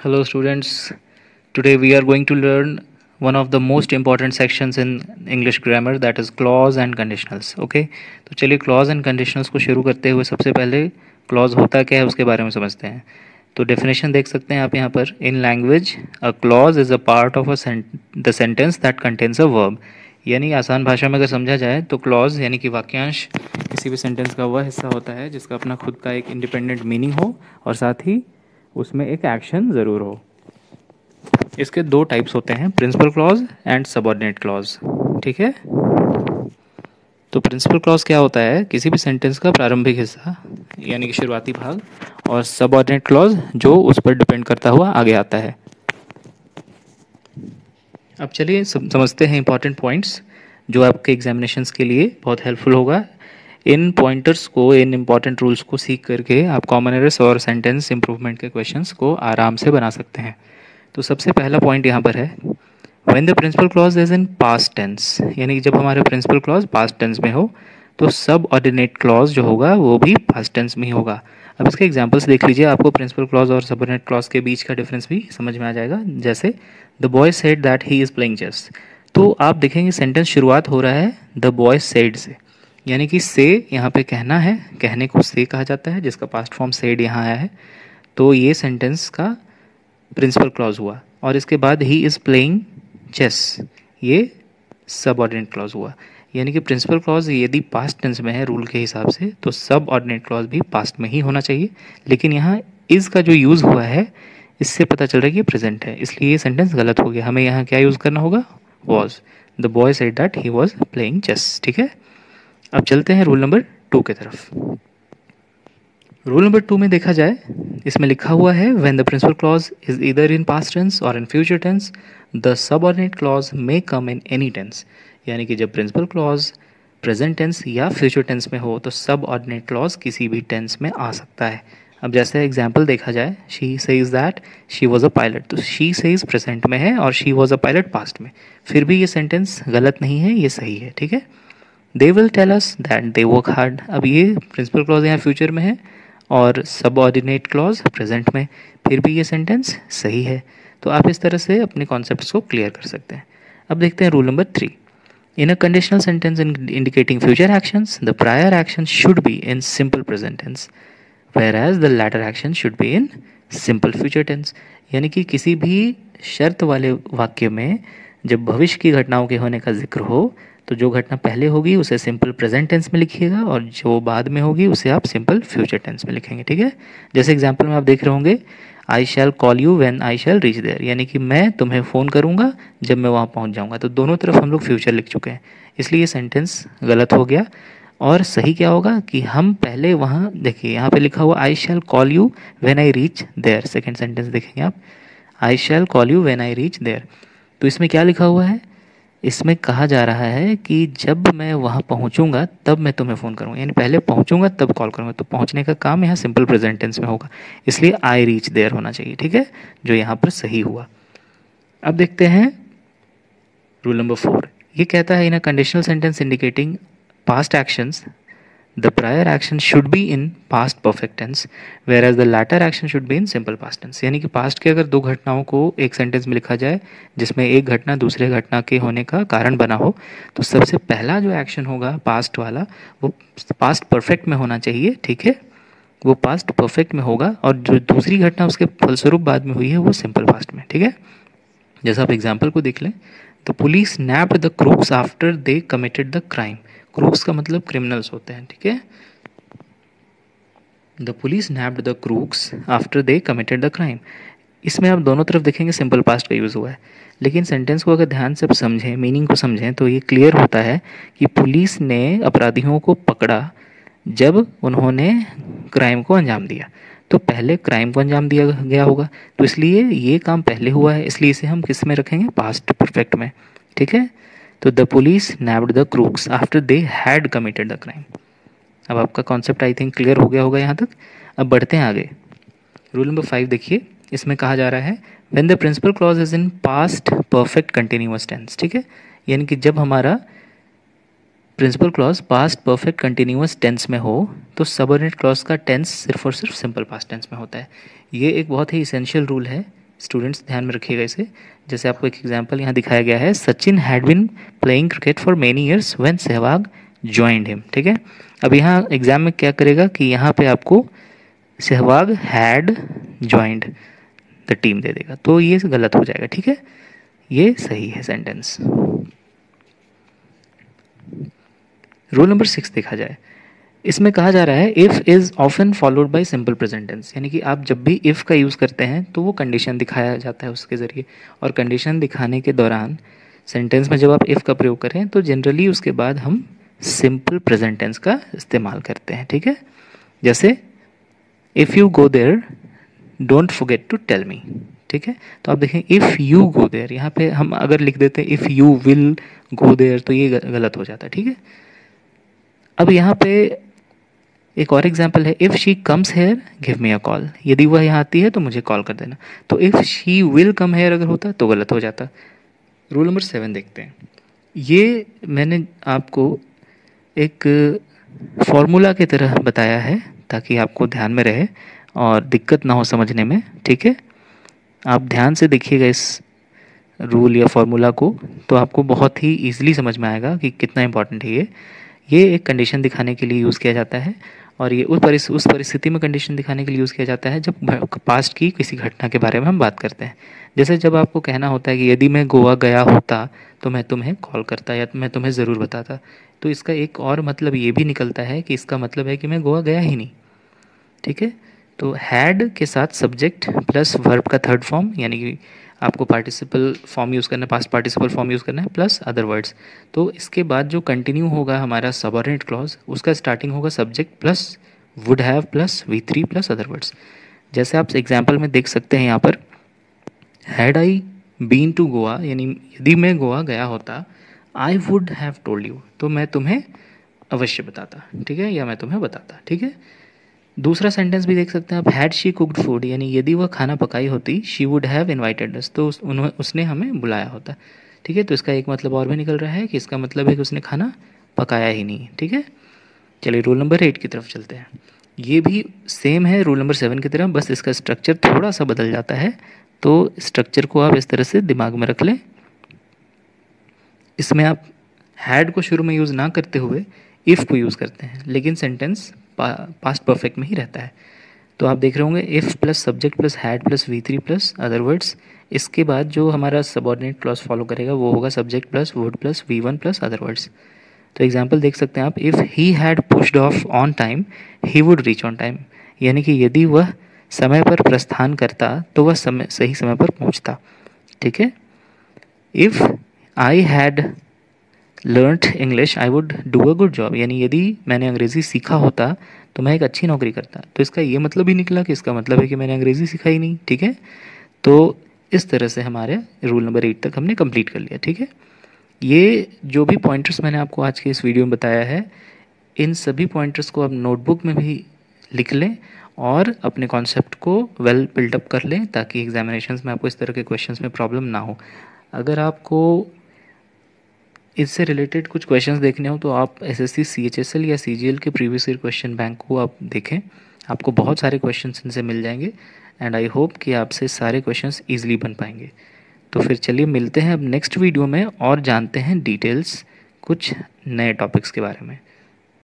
Hello students, today we are going to learn one of the most important sections in English grammar, that is clause and conditionals. Okay, तो चलिए clause and conditionals को शुरू करते हुए सबसे पहले clause होता क्या है उसके बारे में समझते हैं. तो definition देख सकते हैं आप यहाँ पर. In language, a clause is a part of the sentence that contains a verb. यानी आसान भाषा में अगर समझा जाए तो क्लॉज यानी कि वाक्यांश किसी भी सेंटेंस का वह हिस्सा होता है जिसका अपना खुद का एक इंडिपेंडेंट मीनिंग हो और साथ ही उसमें एक एक्शन ज़रूर हो. इसके दो टाइप्स होते हैं, principal clause and subordinate clause. ठीक है, तो प्रिंसिपल क्लॉज क्या होता है? किसी भी सेंटेंस का प्रारंभिक हिस्सा यानी कि शुरुआती भाग, और सबऑर्डिनेट क्लॉज जो उस पर डिपेंड करता हुआ आगे आता है. अब चलिए समझते हैं इंपॉर्टेंट पॉइंट्स जो आपके एग्जामिनेशंस के लिए बहुत हेल्पफुल होगा. इन पॉइंटर्स को, इन इंपॉर्टेंट रूल्स को सीख करके आप कॉमन एरर्स और सेंटेंस इंप्रूवमेंट के क्वेश्चंस को आराम से बना सकते हैं. तो सबसे पहला पॉइंट यहाँ पर है, when the principal clause is in past tense, यानी कि जब हमारा प्रिंसिपल क्लॉज पास्ट टेंस में हो तो सब ऑर्डिनेट क्लॉज जो होगा वो भी पास्ट टेंस में ही होगा. अब इसके एग्जाम्पल्स देख लीजिए, आपको प्रिंसिपल क्लॉज और सबऑर्डिनेट क्लॉज के बीच का डिफरेंस भी समझ में आ जाएगा. जैसे the boy said that he is playing chess, तो आप देखेंगे सेंटेंस शुरुआत हो रहा है द बॉय सेड से, यानी कि से यहाँ पे कहना है, कहने को से कहा जाता है जिसका पास्ट फॉर्म सेड यहाँ आया है. तो ये सेंटेंस का प्रिंसिपल क्लॉज हुआ. और इसके बाद ही इज़ प्लेइंग चेस, ये सबऑर्डिनेट क्लॉज हुआ. यानी कि प्रिंसिपल क्लॉज यदि पास्ट टेंस में है रूल के हिसाब से तो सब ऑर्डिनेट क्लॉज भी पास्ट में ही होना चाहिए. लेकिन यहाँ इज़ का जो यूज़ हुआ है इससे पता चल रहा है कि ये प्रेजेंट है, इसलिए ये सेंटेंस गलत हो गया. हमें यहाँ क्या यूज़ करना होगा? Was. The boy said that he was playing chess. ठीक है, अब चलते हैं रूल नंबर 2 की तरफ. रूल नंबर 2 में देखा जाए, इसमें लिखा हुआ है when the principal clause is either in past tense और in future tense the subordinate clause may come in any tense. यानी कि जब प्रिंसिपल क्लॉज प्रेजेंट टेंस या फ्यूचर टेंस में हो तो सब ऑर्डिनेट क्लॉज किसी भी टेंस में आ सकता है. अब जैसे एग्जाम्पल देखा जाए, she says that she was a pilot, तो शी सेज प्रेजेंट में है और she was a pilot past में. फिर भी ये सेंटेंस गलत नहीं है, ये सही है. ठीक है, they will tell us that they work hard, अब ये प्रिंसिपल क्लॉज यहाँ फ्यूचर में है और सबऑर्डिनेट क्लॉज प्रेजेंट में, फिर भी ये सेंटेंस सही है. तो आप इस तरह से अपने कॉन्सेप्ट्स को क्लियर कर सकते हैं. अब देखते हैं rule number 3. In a conditional sentence indicating future actions, the prior action should be in simple present tense, whereas the latter action should be in simple future tense. यानी कि किसी भी शर्त वाले वाक्य में जब भविष्य की घटनाओं के होने का जिक्र हो तो जो घटना पहले होगी उसे सिंपल प्रेजेंट टेंस में लिखिएगा और जो बाद में होगी उसे आप सिंपल फ्यूचर टेंस में लिखेंगे. ठीक है, जैसे एग्जाम्पल में आप देख रहे होंगे, I shall call you when I shall reach there, यानी कि मैं तुम्हें फ़ोन करूँगा जब मैं वहाँ पहुँच जाऊँगा. तो दोनों तरफ हम लोग फ्यूचर लिख चुके हैं, इसलिए ये सेंटेंस गलत हो गया. और सही क्या होगा कि हम पहले वहाँ देखिए, यहाँ पे लिखा हुआ I shall call you when I reach there, second sentence देखेंगे आप, I shall call you when I reach there. तो इसमें क्या लिखा हुआ है? इसमें कहा जा रहा है कि जब मैं वहाँ पहुँचूंगा तब मैं तुम्हें फ़ोन करूँगा, यानी पहले पहुँचूंगा तब कॉल करूँगा. तो पहुँचने का काम यहाँ सिंपल प्रेजेंट टेंस में होगा, इसलिए आई रीच देयर होना चाहिए. ठीक है, जो यहाँ पर सही हुआ. अब देखते हैं रूल नंबर 4. ये कहता है in a conditional sentence indicating past actions the prior action should be in past perfect tense whereas the latter action should be in simple past tense. यानी कि पास्ट के अगर दो घटनाओं को एक सेंटेंस में लिखा जाए जिसमें एक घटना दूसरे घटना के होने का कारण बना हो तो सबसे पहला जो एक्शन होगा पास्ट वाला वो पास्ट परफेक्ट में होना चाहिए. ठीक है, वो पास्ट परफेक्ट में होगा और जो दूसरी घटना उसके फलस्वरूप बाद में हुई है वो सिंपल पास्ट में. ठीक है, जैसा आप एग्जाम्पल को देख लें, the police nabbed the crooks after they committed the crime. Crooks का मतलब क्रिमिनल्स होते हैं. ठीक है, the police nabbed the crooks after they committed the crime. इसमें आप दोनों तरफ देखेंगे सिंपल पास्ट का यूज़ हुआ है, लेकिन सेंटेंस को अगर ध्यान से समझें, मीनिंग को समझें तो ये क्लियर होता है कि पुलिस ने अपराधियों को पकड़ा जब उन्होंने क्राइम को अंजाम दिया. तो पहले क्राइम को अंजाम दिया गया होगा, तो इसलिए ये काम पहले हुआ है, इसलिए इसे हम किस में रखेंगे? पास्ट परफेक्ट में. ठीक है, तो the police nabbed the crooks after they had committed the crime. अब आपका कॉन्सेप्ट आई थिंक क्लियर हो गया होगा यहाँ तक. अब बढ़ते हैं आगे. रूल नंबर 5 देखिए, इसमें कहा जा रहा है when the principal clause is in past perfect continuous tense. ठीक है, यानी कि जब हमारा principal clause past perfect continuous tense में हो तो सबऑर्डिनेट क्लॉज का टेंस सिर्फ और सिर्फ सिंपल पास्ट टेंस में होता है. ये एक बहुत ही इसेंशियल रूल है स्टूडेंट्स ध्यान में रखिएगा इसे। जैसे आपको एक एग्जांपल यहाँ दिखाया गया है, Sachin had been playing cricket for many years when Sehwag joined him. ठीक है, अब यहाँ एग्जाम में क्या करेगा कि यहाँ पे आपको Sehwag had joined the team दे देगा, तो ये गलत हो जाएगा। ठीक है, ये सही है सेंटेंस। रूल नंबर 6 देखा जाए, इसमें कहा जा रहा है if is often followed by simple present tense, यानी कि आप जब भी इफ़ का यूज़ करते हैं तो वो कंडीशन दिखाया जाता है उसके ज़रिए, और कंडीशन दिखाने के दौरान सेंटेंस में जब आप इफ़ का प्रयोग करें तो जनरली उसके बाद हम सिंपल प्रेजेंट टेंस का इस्तेमाल करते हैं। ठीक है, जैसे if you go there don't forget to tell me. ठीक है, तो आप देखें इफ़ यू गो देयर, यहाँ पे हम अगर लिख देते हैं if you will go there तो ये गलत हो जाता है। ठीक है, अब यहाँ पे एक और एग्जाम्पल है, if she comes here give me a call, यदि वह यहाँ आती है तो मुझे कॉल कर देना। तो if she will come here अगर होता तो गलत हो जाता। रूल नंबर 7 देखते हैं, ये मैंने आपको एक फॉर्मूला की तरह बताया है ताकि आपको ध्यान में रहे और दिक्कत ना हो समझने में। ठीक है, आप ध्यान से देखिएगा इस रूल या फॉर्मूला को, तो आपको बहुत ही ईजिली समझ में आएगा कि कितना इंपॉर्टेंट है ये एक कंडीशन दिखाने के लिए यूज़ किया जाता है, और ये उस परिस्थिति में कंडीशन दिखाने के लिए यूज़ किया जाता है जब पास्ट की किसी घटना के बारे में हम बात करते हैं। जैसे जब आपको कहना होता है कि यदि मैं गोवा गया होता तो मैं तुम्हें कॉल करता या मैं तुम्हें ज़रूर बताता, तो इसका एक और मतलब ये भी निकलता है कि इसका मतलब है कि मैं गोवा गया ही नहीं। ठीक है, तो हैड के साथ सब्जेक्ट प्लस वर्ब का थर्ड फॉर्म, यानी कि आपको पार्टिसिपल फॉर्म यूज़ करना है, पास्ट पार्टिसिपल फॉर्म यूज़ करना है, प्लस अदर वर्ड्स। तो इसके बाद जो कंटिन्यू होगा हमारा सबऑर्डिनेट क्लॉज, उसका स्टार्टिंग होगा subject plus would have plus V3 plus other words. जैसे आप एग्जाम्पल में देख सकते हैं यहाँ पर, had I been to Goa, यानी यदि मैं गोवा गया होता, I would have told you, तो मैं तुम्हें अवश्य बताता। ठीक है, या मैं तुम्हें बताता। ठीक है, दूसरा सेंटेंस भी देख सकते हैं आप, हैड शी कुक्ड फूड, यानी यदि वह खाना पकाई होती, शी वुड हैव इन्वाइटेड अस, तो उसने हमें बुलाया होता। ठीक है, तो इसका एक मतलब और भी निकल रहा है कि इसका मतलब है कि उसने खाना पकाया ही नहीं। ठीक है, चलिए रूल नंबर 8 की तरफ चलते हैं। ये भी सेम है रूल नंबर 7 की तरह, बस इसका स्ट्रक्चर थोड़ा सा बदल जाता है, तो स्ट्रक्चर को आप इस तरह से दिमाग में रख लें। इसमें आप हैड को शुरू में यूज़ ना करते हुए इफ़ को यूज़ करते हैं, लेकिन सेंटेंस पास्ट परफेक्ट में ही रहता है। तो आप देख रहे होंगे if plus subject plus had plus V3 plus other words, इसके बाद जो हमारा सबऑर्डिनेट क्लॉज फॉलो करेगा वो होगा subject plus would plus V1 plus other words. तो एग्जांपल देख सकते हैं आप, if he had pushed of on time he would reach on time, यानी कि यदि वह समय पर प्रस्थान करता तो वह सही समय पर पहुंचता। ठीक है, if I had learned English I would do a good job, यानी यदि मैंने अंग्रेज़ी सीखा होता तो मैं एक अच्छी नौकरी करता। तो इसका ये मतलब ही निकला कि इसका मतलब है कि मैंने अंग्रेज़ी सीखा ही नहीं। ठीक है, तो इस तरह से हमारे रूल नंबर 8 तक हमने कंप्लीट कर लिया। ठीक है, ये जो भी पॉइंटर्स मैंने आपको आज के इस वीडियो में बताया है, इन सभी पॉइंटर्स को आप नोटबुक में भी लिख लें और अपने कॉन्सेप्ट को वेल बिल्डअप कर लें, ताकि एग्जामिनेशंस में आपको इस तरह के क्वेश्चंस में प्रॉब्लम ना हो। अगर आपको इससे रिलेटेड कुछ क्वेश्चंस देखने हो तो आप SSC CHSL या CGL के प्रीवियस ईयर क्वेश्चन बैंक को आप देखें, आपको बहुत सारे क्वेश्चंस इनसे मिल जाएंगे, एंड आई होप कि आपसे सारे क्वेश्चंस ईजिली बन पाएंगे। तो फिर चलिए मिलते हैं अब नेक्स्ट वीडियो में और जानते हैं डिटेल्स कुछ नए टॉपिक्स के बारे में।